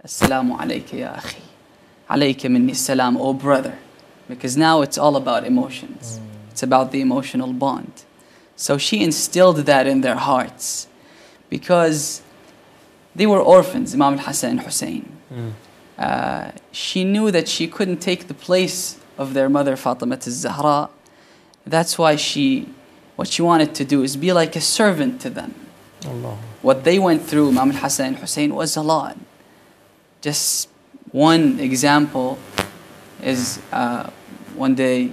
Assalamu alayka ya akhi. Alayka minni salam, oh brother. Because now it's all about emotions. It's about the emotional bond. So she instilled that in their hearts. Because they were orphans, Imam Hussain and Hussein. She knew that she couldn't take the place of their mother Fatima al-Zahra. That's why what she wanted to do is be like a servant to them. Allah. What they went through, Imam Hussain and Hussein, was a lot. Just one example is one day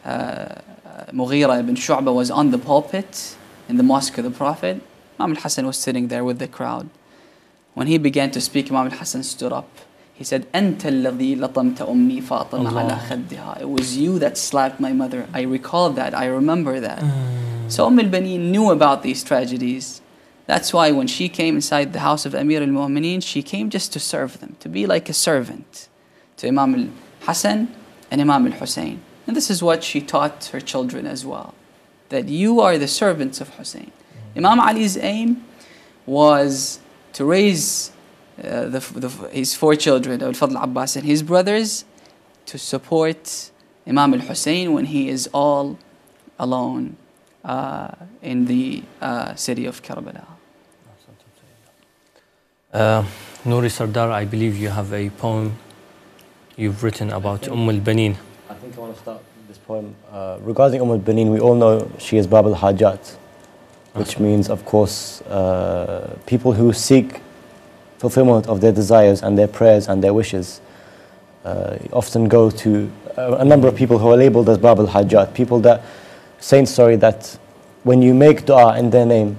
Mughira ibn Shu'bah was on the pulpit in the Mosque of the Prophet. Imam al-Hassan was sitting there with the crowd. When he began to speak, Imam al-Hassan stood up. He said, أَنْتَ الَّذِي لَطَمْتَ أُمِّي فَاطِمَ عَلَى خَدِّهَا. It was you that slapped my mother. I recall that. I remember that. So Baneen knew about these tragedies. That's why when she came inside the house of Amir al-Mu'mineen, she came just to serve them, to be like a servant to Imam al-Hassan and Imam al-Hussein. And this is what she taught her children as well, that you are the servants of Hussein. Imam Ali's aim was to raise his 4 children, Al-Fadl Abbas and his brothers, to support Imam al-Hussein when he is all alone in the city of Karbala. Nouri Sardar, I believe you have a poem you've written about Baneen. I think I want to start this poem. Regarding Baneen, we all know she is Bab al-Hajat, which means, of course, people who seek fulfillment of their desires and their prayers and their wishes often go to a number of people who are labeled as Bab al-Hajat, people that, saints, that when you make dua in their name,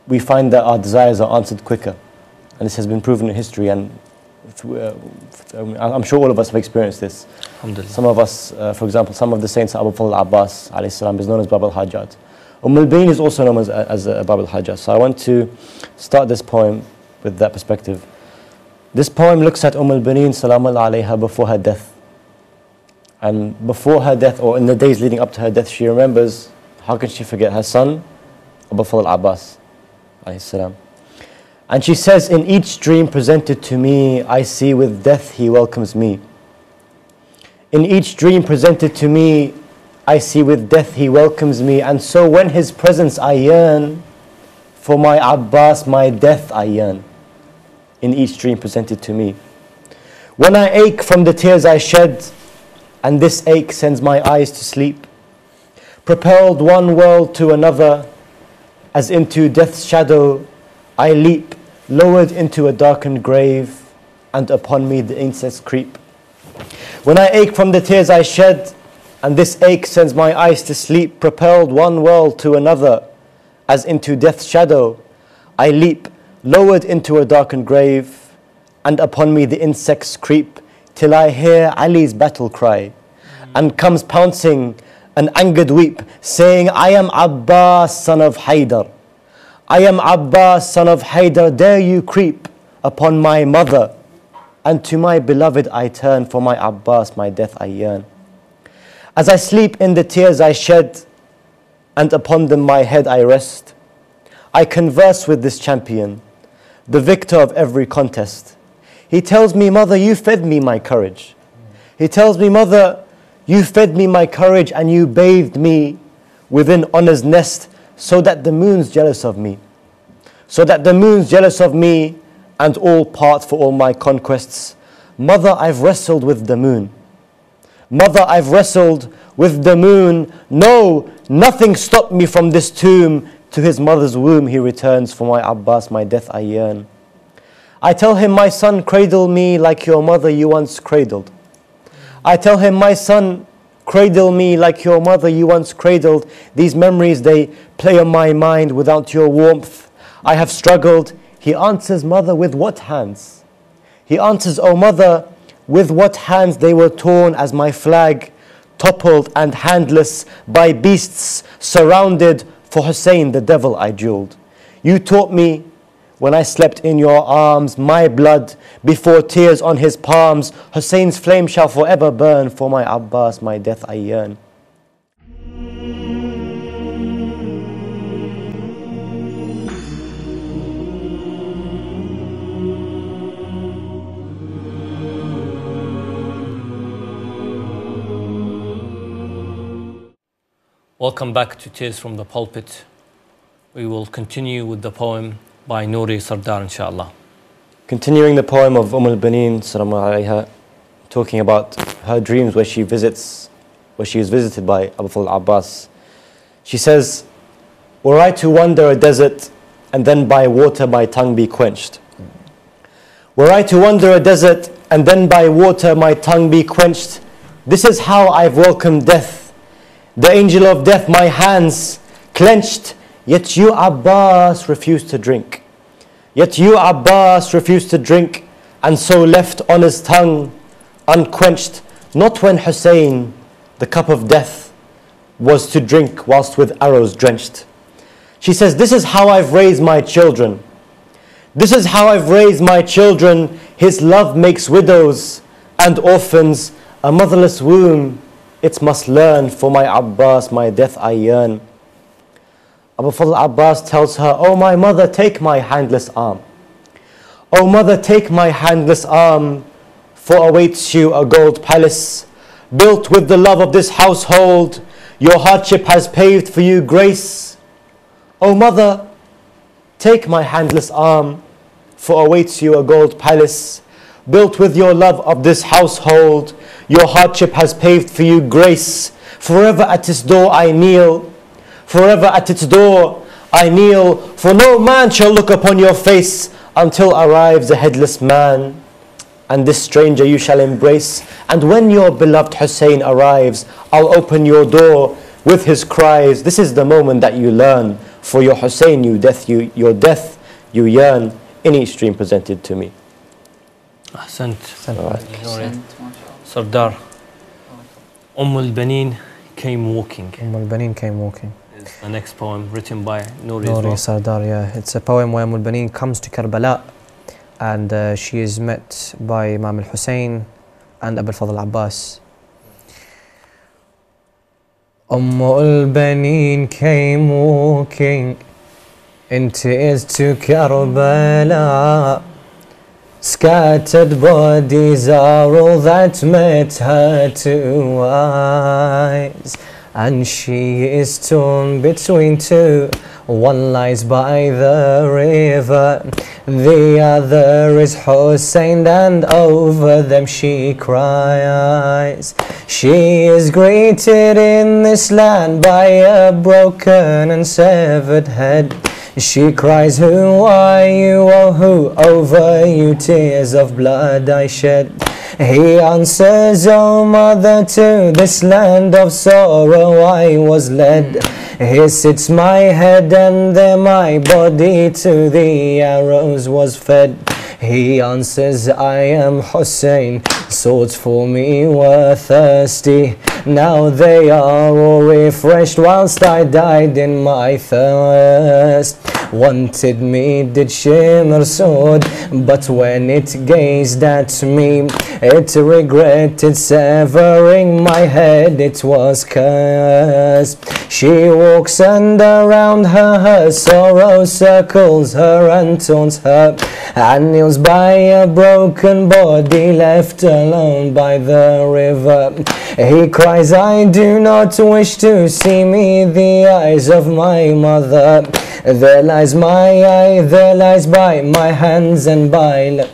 we find that our desires are answered quicker. And this has been proven in history, and I'm sure all of us have experienced this. Some of us, for example, some of the saints, Abu Fadl Abbas alayhi salam, is known as Bab al-Hajat. Baneen is also known as Bab al-Hajat. So I want to start this poem with that perspective. This poem looks at Baneen salam alayha before her death. And before her death, or in the days leading up to her death, she remembers, how can she forget her son, Abu Fadl Abbas alayhi salam. And she says, in each dream presented to me, I see with death he welcomes me. In each dream presented to me, I see with death he welcomes me. And so when his presence I yearn, for my Abbas, my death I yearn. In each dream presented to me. When I ache from the tears I shed, and this ache sends my eyes to sleep, propelled one world to another, as into death's shadow I leap, lowered into a darkened grave, and upon me the insects creep. When I ache from the tears I shed, and this ache sends my eyes to sleep, propelled one world to another, as into death's shadow I leap, lowered into a darkened grave, and upon me the insects creep, till I hear Ali's battle cry, and comes pouncing an angered weep, saying, I am Abbas, son of Haydar. I am Abbas, son of Haydar, dare you creep upon my mother? And to my beloved I turn, for my Abbas, my death I yearn. As I sleep in the tears I shed, and upon them my head I rest, I converse with this champion, the victor of every contest. He tells me, mother, you fed me my courage. He tells me, mother, you fed me my courage, and you bathed me within honor's nest, so that the moon's jealous of me. So that the moon's jealous of me, and all part for all my conquests. Mother, I've wrestled with the moon. Mother, I've wrestled with the moon. No, nothing stopped me from this tomb. To his mother's womb he returns, for my Abbas, my death I yearn. I tell him, my son, cradle me like your mother you once cradled. I tell him, my son, cradle me like your mother you once cradled. These memories, they play on my mind. Without your warmth I have struggled. He answers, mother, with what hands? He answers, oh mother, with what hands they were torn as my flag, toppled and handless by beasts surrounded. For Hussein, the devil I jeweled. You taught me when I slept in your arms, my blood before tears on his palms. Hussein's flame shall forever burn, for my Abbas, my death I yearn. Welcome back to Tales from the Pulpit. We will continue with the poem by Nouri Sardar, inshallah. Continuing the poem of Baneen, salam alayha, talking about her dreams where she is visited by Abu Fadl Abbas. She says, were I to wander a desert and then by water my tongue be quenched. Were I to wander a desert and then by water my tongue be quenched, this is how I've welcomed death. The angel of death, my hands clenched, yet you Abbas refused to drink. Yet you Abbas refused to drink, and so left on his tongue unquenched, not when Hussain, the cup of death, was to drink whilst with arrows drenched. She says, this is how I've raised my children. This is how I've raised my children. His love makes widows and orphans a motherless womb. It must learn, for my Abbas, my death I yearn. Abu Fadl Abbas tells her, oh my mother, take my handless arm. Oh mother, take my handless arm, for awaits you a gold palace, built with the love of this household. Your hardship has paved for you grace. Oh mother, take my handless arm, for awaits you a gold palace, built with your love of this household. Your hardship has paved for you grace. Forever at its door I kneel. Forever at its door I kneel. For no man shall look upon your face until arrives a headless man. And this stranger you shall embrace. And when your beloved Hussain arrives, I'll open your door with his cries. This is the moment that you learn. For your Hussain, your death you yearn. Any stream presented to me. Ahsant. Sardar. Baneen came walking. Baneen came walking. It's the next poem written by Nouri Sardar, yeah. It's a poem where Baneen comes to Karbala and she is met by Imam Hussain and Abu Fadl Abbas. Baneen came walking in tears to Karbala. Scattered bodies are all that met her two eyes, and she is torn between two. One lies by the river, the other is Hussain, and over them she cries. She is greeted in this land by a broken and severed head. She cries, who are you, oh who over you tears of blood I shed? He answers, oh mother, to this land of sorrow I was led. Here sits my head and there my body to the arrows was fed. He answers, I am Hussain, swords for me were thirsty. Now they are all refreshed whilst I died in my thirst. Wanted me did shimmer sword, but when it gazed at me, it regretted severing my head, it was cursed. She walks and around her sorrow circles her and taunts her, and kneels by a broken body left alone by the river. He cries, I do not wish to see me the eyes of my mother. There lies my eye, there lies by my hands and by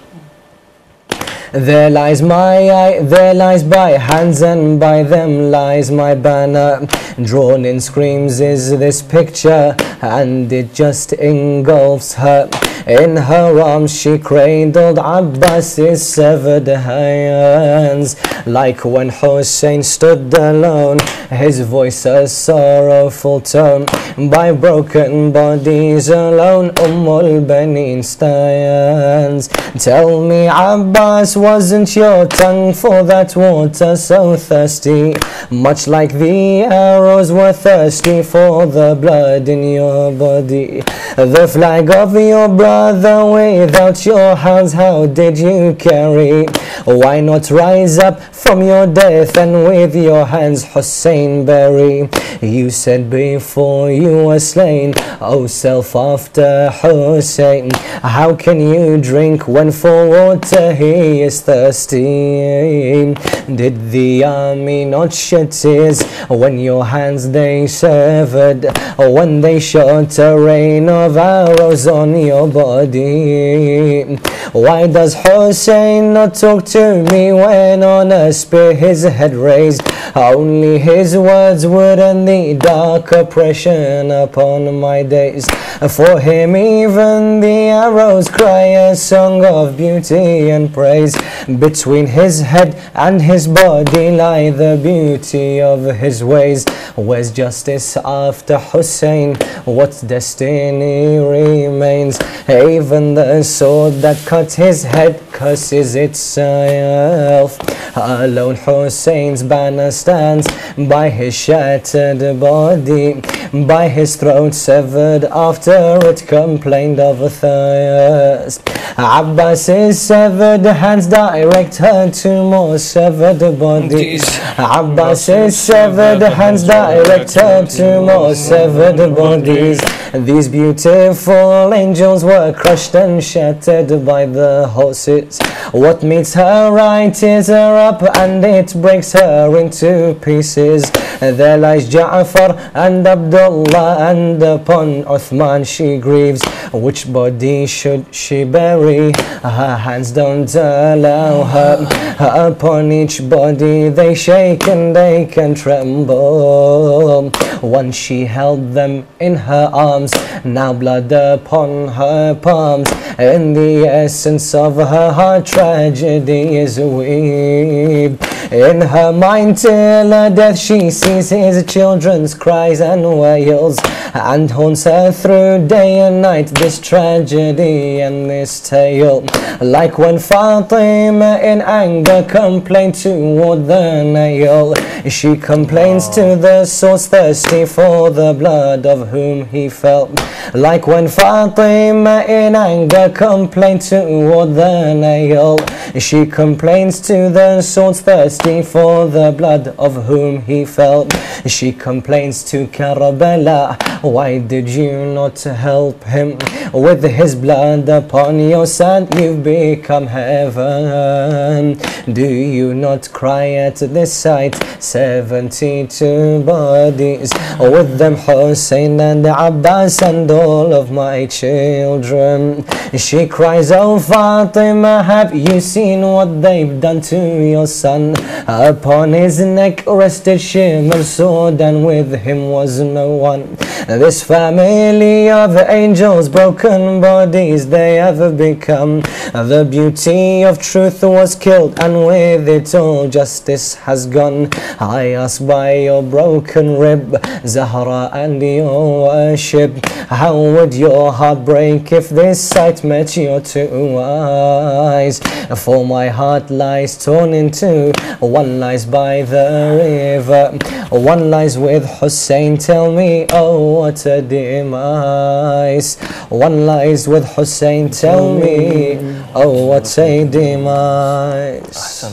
there lies my eye, there lies by hands and by them lies my banner. Drawn in screams is this picture, and it just engulfs her. In her arms she cradled Abbas's severed hands. Like when Hussain stood alone, his voice a sorrowful tone. By broken bodies alone, Baneen stands. Tell me, Abbas, wasn't your tongue for that water so thirsty? Much like the arrows were thirsty for the blood in your body. The flag of your brother without your hands, how did you carry? Why not rise up from your death and with your hands Hussein bury? You said before you were slain, O self after Hussein, how can you drink when for water he is thirsty? Did the army not shed tears when your hands they severed, when they shot a rain of arrows on your body? Why does Hussein not talk to me when on a spear his head raised? Only his words would end the dark oppression upon my days. For him even the arrows cry a song of beauty and praise. Between his head and his body lie the beauty of his ways. Where's justice after Hussein? What destiny remains? Even the sword that cut his head curses itself. Alone Hussein's banner stands by his shattered body, by his throat severed after it complained of a thirst. Abbas's severed hands direct her to more severed bodies. Abbas's severed hands direct her to more severed bodies. These beautiful angels were crushed and shattered by the horses. What meets her right tears her up and it breaks her into pieces. There lies Ja'far and Abdullah, and upon Uthman she grieves. Which body should she bury? Her hands don't allow her. Upon each body they shake and they can tremble. Once she held them in her arms, now blood upon her palms. In the essence of her heart tragedy is weep. In her mind till her death she sees his children's cries and wails, and haunts her through day and night this tragedy and this tale. Like when Fatima in anger complained toward the nail, she complains to the source thirsty for the blood of whom he felt. Like when Fatima in anger complained toward the nail, she complains to the source thirsty for the blood of whom he felt. She complains to Karbala, why did you not help him? With his blood upon your sand you've become heaven. Do you not cry at this sight? 72 bodies, with them Hussein and Abbas and all of my children. She cries, oh Fatima, have you seen what they've done to your son? Upon his neck rested Shimon's sword, and with him was no one. This family of angels, broken bodies they have become. The beauty of truth was killed, and with it all justice has gone. I ask by your broken rib, Zahra, and your worship, how would your heart break if this sight met your two eyes? For my heart lies torn in two. One lies by the river, one lies with Hussein. Tell me, oh what a demise. One lies with Hussein. Tell me, oh what a demise.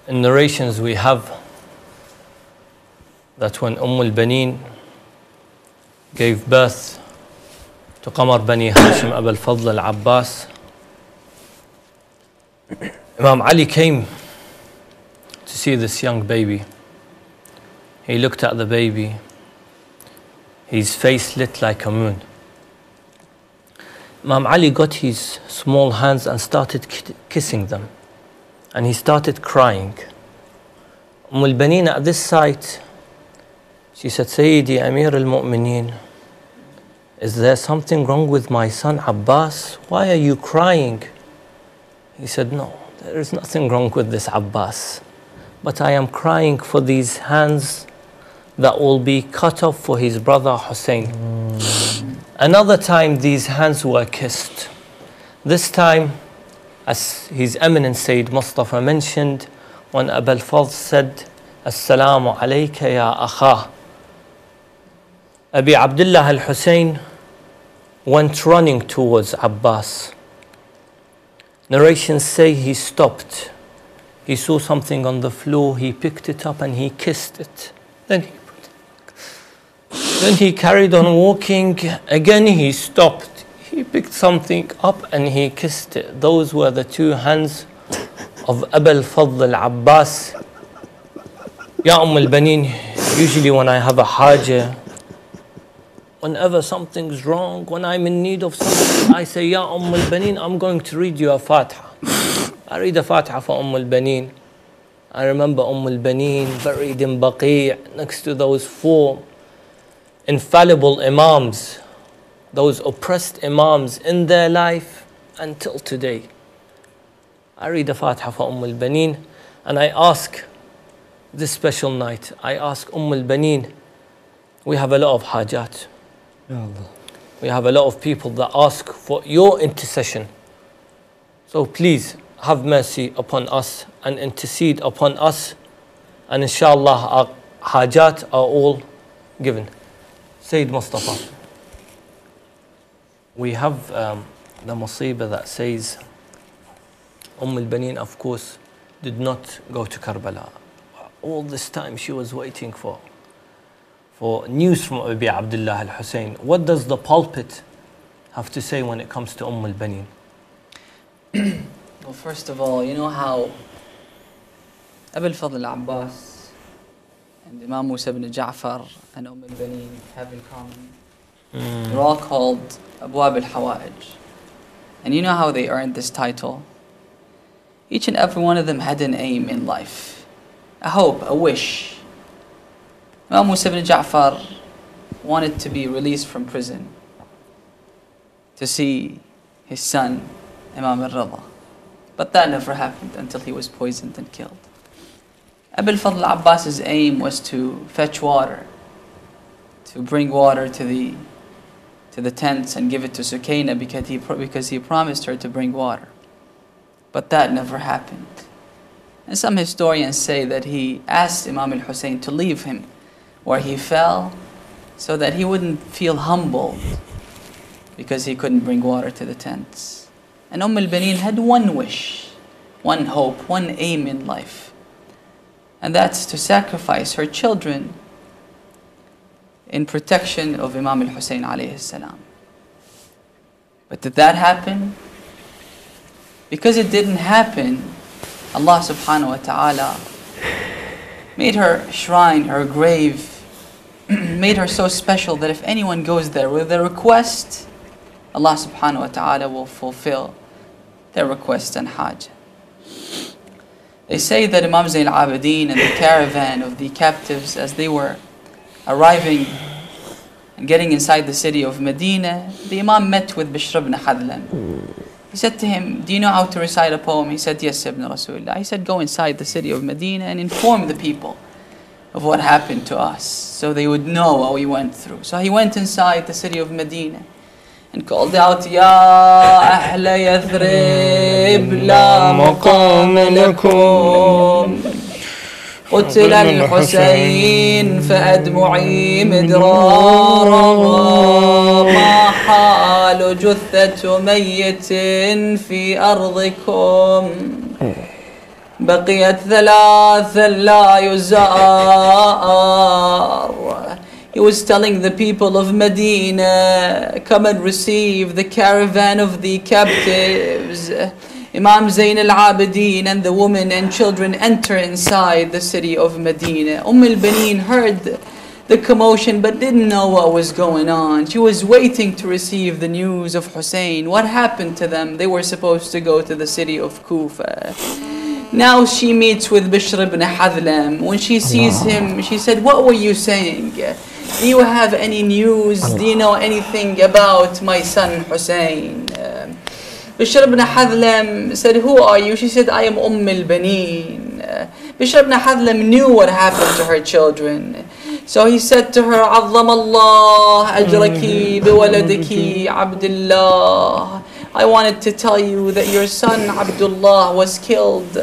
In narrations we have that when Baneen gave birth to Qamar Bani Hashim Abu al-Fadl al-Abbas, Imam Ali came to see this young baby. He looked at the baby, his face lit like a moon. Imam Ali got his small hands and started kissing them, and he started crying. Baneen at this sight, she said, Sayyidi Amir al-Mu'mineen, is there something wrong with my son Abbas? Why are you crying? He said, no, there is nothing wrong with this Abbas, but I am crying for these hands that will be cut off for his brother Hussein. Another time these hands were kissed. This time, as His Eminence Sayed Mustafa mentioned, when Abu al-Fadl said, Assalamu alayka ya akha, Abi Abdullah al-Hussein went running towards Abbas. Narrations say he stopped. He saw something on the floor, he picked it up and he kissed it. Then he carried on walking. Again he stopped. He picked something up and he kissed it. Those were the two hands of Abu Fadhil Abbas. Ya Baneen, usually when I have a haja, whenever something's wrong, when I'm in need of something, I say, Ya Baneen, I'm going to read you a Fatiha. I read a Fatiha for Baneen. I remember Baneen buried in Baqi' next to those four infallible Imams, those oppressed Imams in their life until today. I read a Fatiha for Baneen and I ask, this special night, I ask Baneen, we have a lot of hajat. We have a lot of people that ask for your intercession. So please have mercy upon us and intercede upon us. And inshallah our hajat are all given. Sayed Mustafa, we have the musibah that says Baneen, of course, did not go to Karbala. All this time she was waiting for news from Abi Abdullah al-Hussein. What does the pulpit have to say when it comes to Baneen? Well, first of all, you know how Abu Fadl Abbas and Imam Musa ibn Ja'far and Baneen have in common? They're all called Abwab al-Hawaj. And you know how they earned this title? Each and every one of them had an aim in life, a hope, a wish. Imam Musa ibn Ja'far wanted to be released from prison to see his son, Imam al-Rida. But that never happened until he was poisoned and killed. Abu Fadl Abbas's aim was to fetch water, to bring water to the tents and give it to Sukaina because he promised her to bring water. But that never happened. And some historians say that he asked Imam al-Hussein to leave him where he fell so that he wouldn't feel humbled because he couldn't bring water to the tents. And Baneen had one wish, one hope, one aim in life. And that's to sacrifice her children in protection of Imam al-Hussein alayhi salam. But did that happen? Because it didn't happen, Allah subhanahu wa ta'ala made her shrine, her grave, made her so special that if anyone goes there with a request, Allah subhanahu wa ta'ala will fulfill their request and hajj. They say that Imam Zayn al-Abidin and the caravan of the captives, as they were arriving and getting inside the city of Medina, the Imam met with Bishr ibn Hadlam. He said to him, do you know how to recite a poem? He said, yes, Ibn Rasulullah. He said, go inside the city of Medina and inform the people of what happened to us, so they would know what we went through. So he went inside the city of Medina and called out, Ya Ahla Yathrib la maqam lakum قتل الحسين فأدمعي مدرارا ما حال جثة ميت في أرضكم بقيت ثلاثا لا يزار. He was telling the people of Medina, come and receive the caravan of the captives. Imam Zayn al-Abidin and the women and children enter inside the city of Medina. Baneen heard the commotion but didn't know what was going on. She was waiting to receive the news of Hussein. What happened to them? They were supposed to go to the city of Kufa. Now she meets with Bishr ibn Hadlam. When she sees him, she said, what were you saying? Do you have any news? Do you know anything about my son Hussein? Bishr ibn Hadlam said, who are you? She said, I am Baneen. Bishr ibn Hadlam knew what happened to her children. So he said to her, عظم الله أجرك بولدك عبد الله. I wanted to tell you that your son Abdullah was killed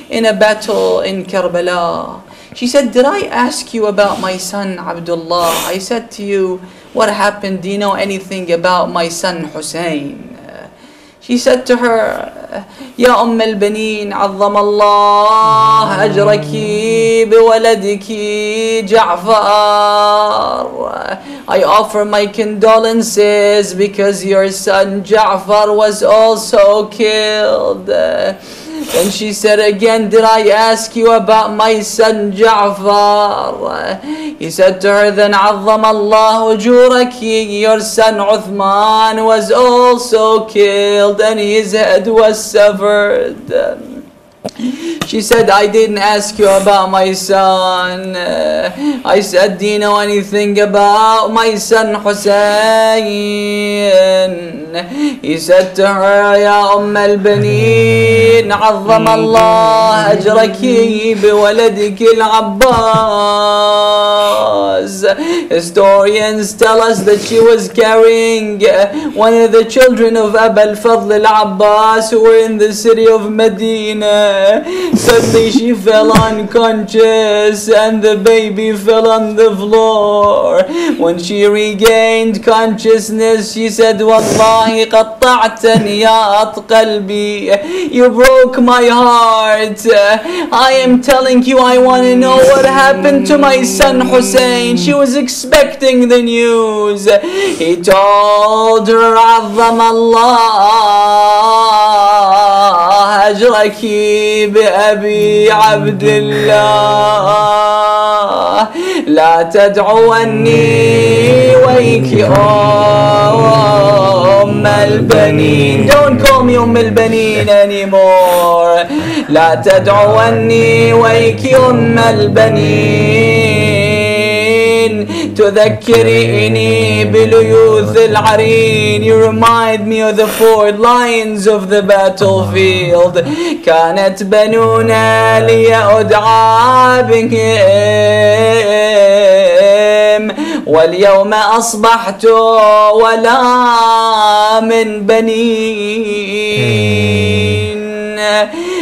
in a battle in Karbala. She said, did I ask you about my son Abdullah? I said to you, what happened? Do you know anything about my son Hussein? She said to her, يا أم البنين عظم الله أجرك بولدك جعفر. I offer my condolences because your son Ja'far was also killed. And she said again, did I ask you about my son Ja'far? He said to her, then عظم الله أجورك, your son Uthman was also killed and his head was severed. She said, I didn't ask you about my son. I said, do you know anything about my son Hussain? He said to her, يا أم البنين عظم الله أجرك بولدك العباس. Historians tell us that she was carrying one of the children of Abul Fadhil al-Abbas who were in the city of Medina. Suddenly she fell unconscious and the baby fell on the floor. When she regained consciousness, she said, والله قطعتني يا قلبي. You broke my heart. I am telling you, I want to know what happened to my son Hussein. She was expecting the news. He told her, عظم الله أجرك بأبي عبد الله لا تدعوني ويك أم البنين. Don't call me أم البنين anymore. لا تدعوني ويك أم البنين تذكريني بليوث العرين. You remind me of the four lions of the battlefield. كانت بنونا لي أدعى بهم واليوم أصبحت ولا من بنين.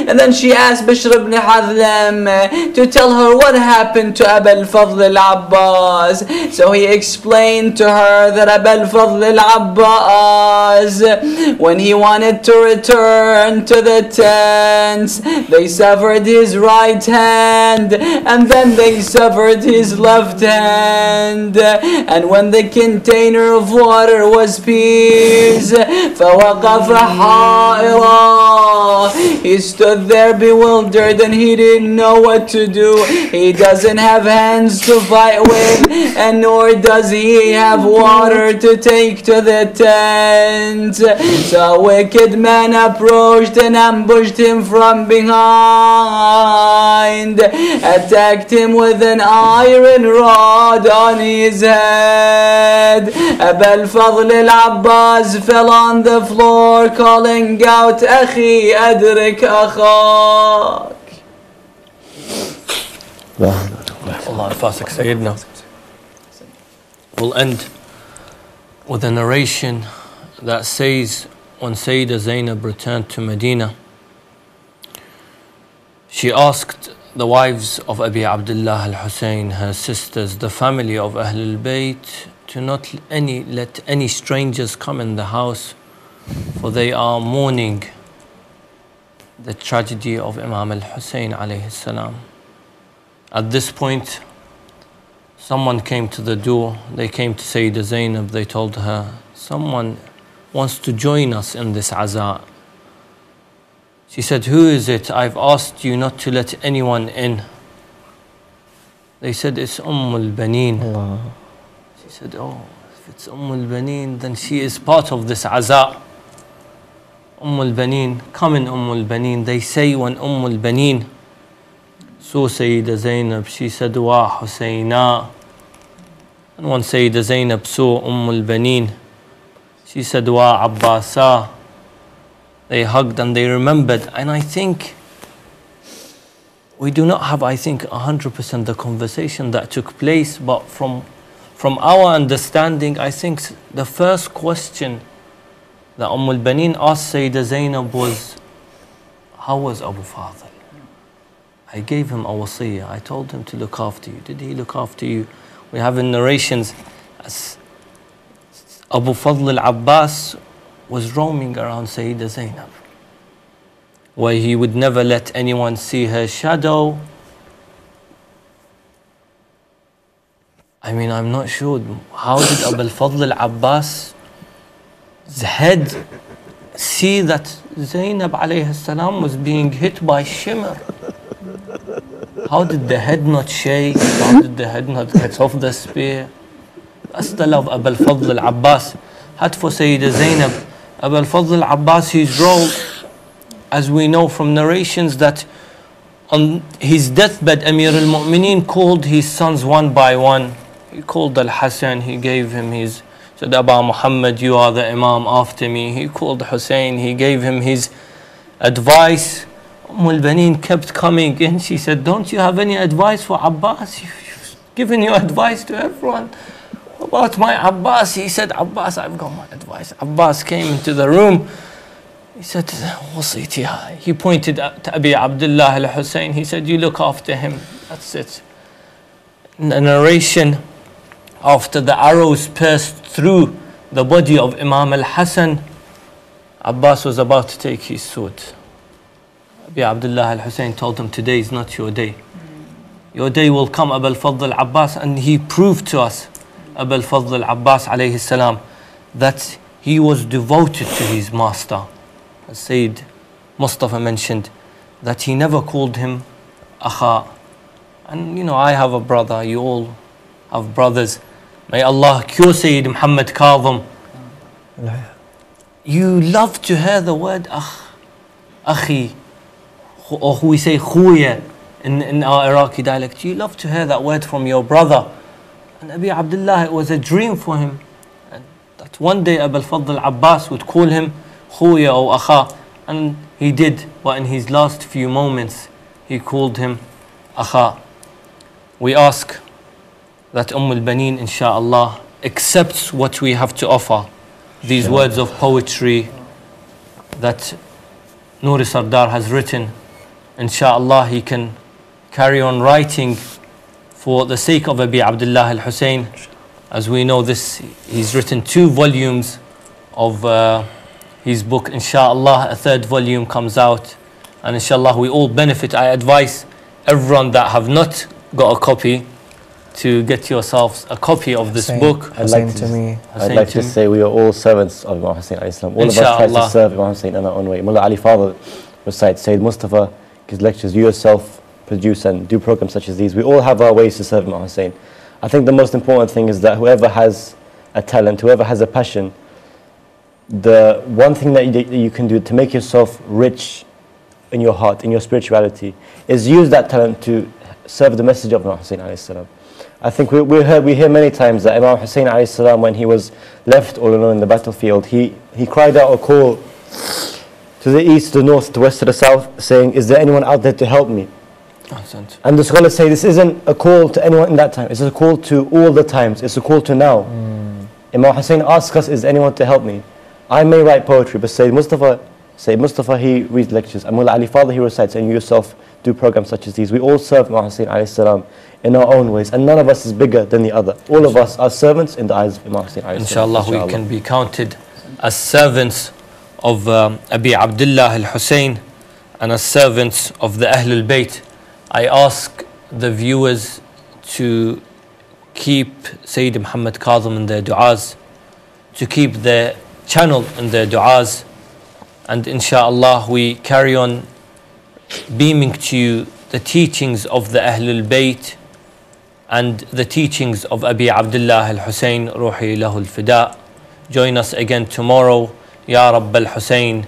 And then she asked Bishr ibn Hadlam to tell her what happened to Abul Fadhl al-Abbas. So he explained to her that Abul Fadhl al-Abbas, when he wanted to return to the tents, they severed his right hand and then they severed his left hand. And when the container of water was pierced, فَوَقَفَ حَائِرًا, he stood there bewildered and he didn't know what to do. He doesn't have hands to fight with, and nor does he have water to take to the tent. So a wicked man approached and ambushed him from behind, attacked him with an iron rod on his head. Abul Fadhl al-Abbas fell on the floor calling out, أخي أدرك أخاك. Allah al-Fasik Sayyidina. We'll end with a narration that says when Sayyidah Zainab returned to Medina, she asked the wives of Abi Abdullah al-Hussein, her sisters, the family of Ahlulbayt, to not let any strangers come in the house, for they are mourning the tragedy of Imam al-Hussein alayhi salam. At this point, someone came to the door. They came to Sayyidah Zainab. They told her, someone wants to join us in this aza. She said, who is it? I've asked you not to let anyone in. They said, it's Ummul Baneen. She said, oh, if it's Ummul Baneen, then she is part of this aza. Ummul Baneen, come in Ummul Baneen. They say when Ummul Baneen saw Sayyidah Zainab, she said, wa Husayna. And when Sayyidah Zainab saw Ummul Baneen, she said, wa Abbasa. They hugged and they remembered. And I think we do not have, 100% the conversation that took place, but from our understanding, I think the first question that Ummul Baneen asked Sayyidah Zainab was, how was Abu Fadhil? I gave him a wasiyah. I told him to look after you. Did he look after you? We have in narrations as Abu Fadhl al-Abbas was roaming around Sayyida Zainab, where he would never let anyone see her shadow. I mean, I'm not sure, how did Abu al-Fadl al-Abbas' head see that Zainab alayhi salam was being hit by shimmer? How did the head not shake? How did the head not get off the spear? That's the love Abu al-Fadl al-Abbas had for Sayyida Zainab. Abu al-Fadl al-Abbas, his role, as we know from narrations, that on his deathbed, Amir al-Mu'mineen called his sons one by one. He called al-Hassan, he gave him his, said, Aba Muhammad, you are the Imam after me. He called Hussein, he gave him his advice. Ummul Baneen kept coming in. She said, don't you have any advice for Abbas? You've given your advice to everyone. About my Abbas? He said, Abbas, I've got my advice. Abbas came into the room. He said, Wasiti. He pointed to Abi Abdullah al-Hussein. He said, you look after him. That's it. In the narration, after the arrows pierced through the body of Imam al-Hassan, Abbas was about to take his sword. Abi Abdullah al-Hussein told him, today is not your day. Your day will come, Abu al-Fadl al-Abbas. And he proved to us, Abu al-Fadl al-Abbas alayhi salam, that he was devoted to his master. As Sayyid Mustafa mentioned, that he never called him Akha. And you know, I have a brother, you all have brothers. May Allah cure Sayyid Muhammad Kadhim. You love to hear the word Akhi, or we say Khuya in our Iraqi dialect. You love to hear that word from your brother. And Abi Abdullah, it was a dream for him. And that one day Abu al-Fadl al-Abbas would call him Khuya or Akha. And he did, but in his last few moments, he called him Akha. We ask that Baneen, insha'Allah, accepts what we have to offer. These words of poetry that Noor Sardar has written. Insha'Allah, he can carry on writing for the sake of Abi Abdullah al-Hussein. As we know this, he's written 2 volumes of his book. Insha'Allah, a 3rd volume comes out. And insha'Allah, we all benefit. I advise everyone that have not got a copy to get yourselves a copy of this book. I'd like to say we are all servants of Imam Hussain alayhi salam. All of us try to serve Imam Hussain in our own way. Mulla Ali Fadhil recites, Sayed Mustafa gives lectures, you yourself produce and do programs such as these. We all have our ways to serve Imam Hussain. I think the most important thing is that whoever has a talent, whoever has a passion, the one thing that you can do to make yourself rich in your heart, in your spirituality, is use that talent to serve the message of Imam Hussain alayhi salam. I think we hear many times that Imam Hussain alayhi salam, when he was left all alone in the battlefield, he cried out a call to the east, to the north, to the west, to the south, saying, is there anyone out there to help me? And the scholars say this isn't a call to anyone in that time, it's a call to all the times, it's a call to now. Imam Hussain asks us, is there anyone to help me? I may write poetry, but Sayed Mustafa, he reads lectures, and Mulla Ali Fadhil, he recites, and you yourself do programs such as these. We all serve Imam Hussain alayhi salam in our own ways, and none of us is bigger than the other. All of us are servants in the eyes of Imam Hussain alayhi salam. Inshallah, we can be counted as servants of Abi Abdullah al-Hussein and as servants of the Ahlulbayt. I ask the viewers to keep Sayyid Muhammad Kadhim in their du'as, to keep their channel in their du'as, and insha'Allah we carry on beaming to you the teachings of the Ahlul Bayt and the teachings of Abi Abdullah al-Hussein, Ruhi lahu al-Fida. Join us again tomorrow. Ya Rabb al-Hussein,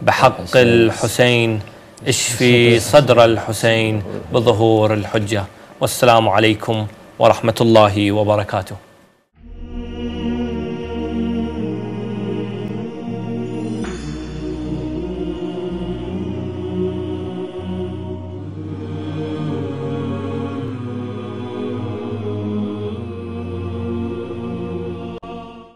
بحق الحسين اشفي صدر الحسين بظهور الحجة. والسلام عليكم ورحمة الله وبركاته.